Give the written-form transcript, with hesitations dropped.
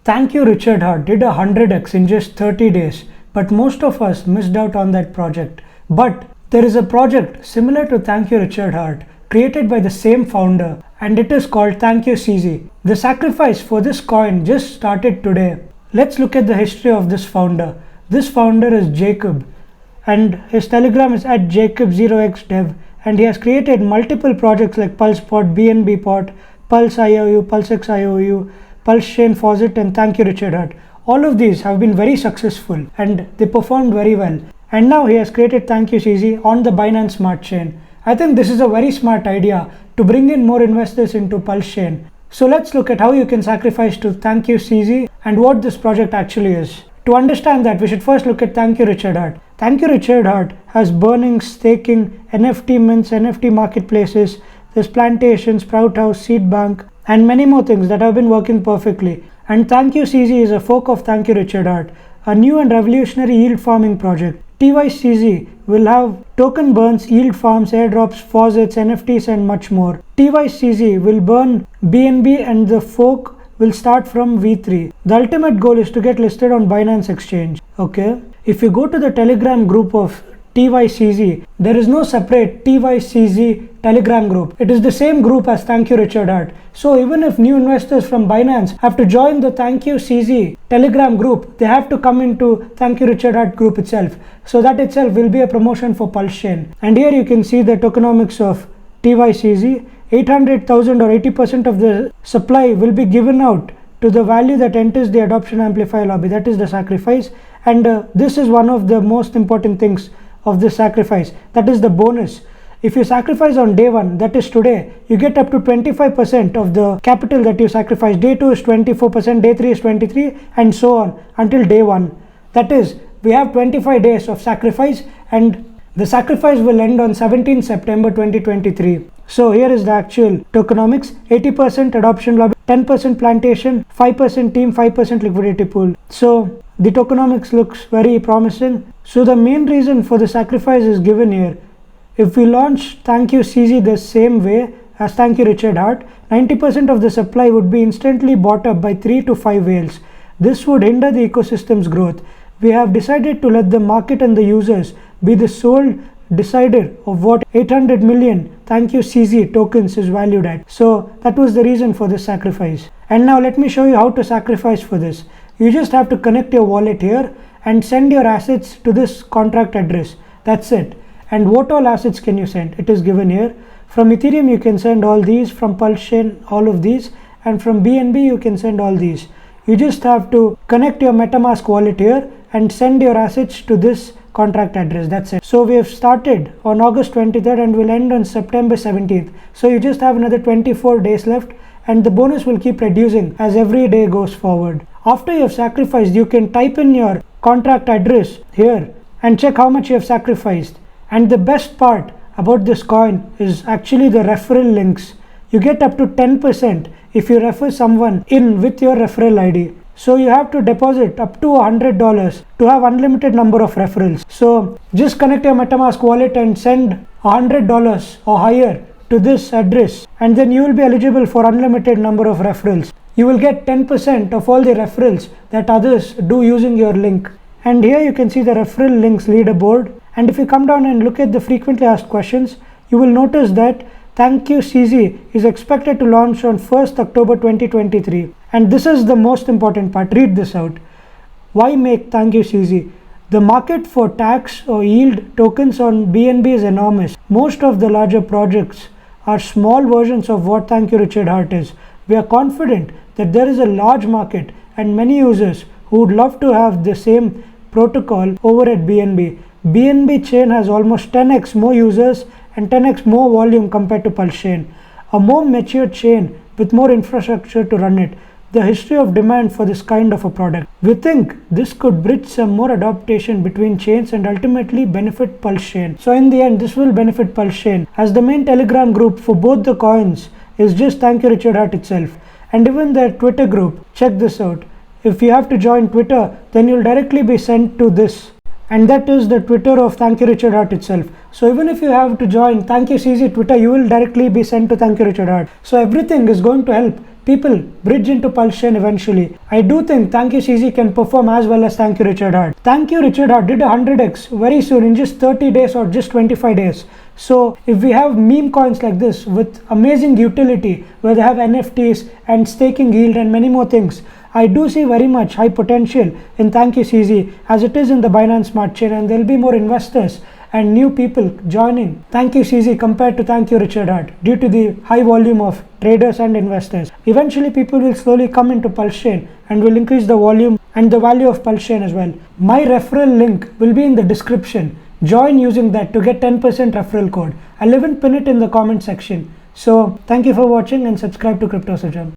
Thank you Richard Hart did a 100x in just 30 days, but most of us missed out on that project. But there is a project similar to Thank you Richard Hart created by the same founder, and it is called TYCZ. The sacrifice for this coin just started today. Let's look at the history of this founder. This founder is Jacob, and his Telegram is at Jacob0xdev, and he has created multiple projects like PulsePot, BNB Pot, Pulse IOU, PulseX IOU, pulsechain, Faucet, and Thank you Richard Hart. All of these have been very successful and they performed very well. And now he has created TYCZ on the Binance Smart Chain. I think this is a very smart idea to bring in more investors into pulsechain. So let's look at how you can sacrifice to TYCZ and what this project actually is. To understand that, we should first look at Thank you Richard Hart. Thank you Richard Hart has burning, staking, NFT mints, NFT marketplaces, there's Plantation, Sprout House, Seed Bank, and many more things that have been working perfectly. And TYCZ is a fork of Thank you Richard Hart, a new and revolutionary yield farming project. TYCZ will have token burns, yield farms, airdrops, faucets, NFTs, and much more. TYCZ will burn BNB and the fork will start from V3. The ultimate goal is to get listed on Binance Exchange. Okay. If you go to the Telegram group of TYCZ, there is no separate TYCZ Telegram group. It is the same group as Thank you Richard Hart. So even if new investors from Binance have to join the TYCZ Telegram group, they have to come into Thank you Richard Hart group itself. So that itself will be a promotion for pulsechain. And here you can see the tokenomics of TYCZ. 800,000 or 80% of the supply will be given out to the value that enters the adoption amplifier lobby. That is the sacrifice. And this is one of the most important things of this sacrifice. That is the bonus. If you sacrifice on day 1, that is today, you get up to 25% of the capital that you sacrifice. Day 2 is 24%, day 3 is 23%, and so on until day 1. That is, we have 25 days of sacrifice, and the sacrifice will end on 17 September 2023. So here is the actual tokenomics. 80% adoption lobby, 10% plantation, 5% team, 5% liquidity pool. So the tokenomics looks very promising. So the main reason for the sacrifice is given here. If we launch TYCZ the same way as Thank you Richard Hart, 90% of the supply would be instantly bought up by 3 to 5 whales. This would hinder the ecosystem's growth. We have decided to let the market and the users be the sole decider of what 800 million TYCZ tokens is valued at. So that was the reason for this sacrifice. And now let me show you how to sacrifice for this. You just have to connect your wallet here and send your assets to this contract address. That's it. And what all assets can you send? It is given here. From Ethereum you can send all these, from pulsechain all of these, and from BNB you can send all these. You just have to connect your MetaMask wallet here and send your assets to this contract address. That's it. So we have started on August 23rd and will end on September 17th. So you just have another 24 days left, and the bonus will keep reducing as every day goes forward. After you have sacrificed, you can type in your contract address here and check how much you have sacrificed. And the best part about this coin is actually the referral links. You get up to 10% if you refer someone in with your referral ID. So you have to deposit up to $100 to have unlimited number of referrals. So just connect your MetaMask wallet and send $100 or higher to this address, and then you will be eligible for unlimited number of referrals. You will get 10% of all the referrals that others do using your link. And here you can see the referral links leaderboard. And if you come down and look at the frequently asked questions, you will notice that TYCZ is expected to launch on 1st October 2023. And this is the most important part. Read this out. Why make TYCZ? The market for tax or yield tokens on BNB is enormous. Most of the larger projects are small versions of what Thank you Richard Hart is. We are confident that there is a large market and many users who would love to have the same protocol over at BNB. BNB chain has almost 10x more users and 10x more volume compared to pulsechain. A more mature chain with more infrastructure to run it. The history of demand for this kind of a product. We think this could bridge some more adaptation between chains and ultimately benefit pulsechain. So in the end, this will benefit pulsechain, as the main Telegram group for both the coins is just Thank you Richard Hart itself. And even their Twitter group, check this out. If you have to join Twitter, then you'll directly be sent to this. And that is the Twitter of Thank you Richard Hart itself. So even if you have to join TYCZ Twitter, you will directly be sent to Thank you Richard Hart. So everything is going to help people bridge into pulsechain eventually. I do think TYCZ can perform as well as Thank You Richard Heart. Thank You Richard Heart did 100x very soon in just 30 days or just 25 days. So if we have meme coins like this with amazing utility where they have NFTs and staking yield and many more things, I do see very much high potential in TYCZ as it is in the Binance Smart Chain, and there will be more investors and new people joining TYCZ compared to Thank You Richard Heart due to the high volume of traders and investors. Eventually people will slowly come into pulsechain and will increase the volume and the value of pulsechain as well. My referral link will be in the description. Join using that to get 10% referral code. I'll even pin it in the comment section. So thank you for watching and subscribe to CryptoSurgeon.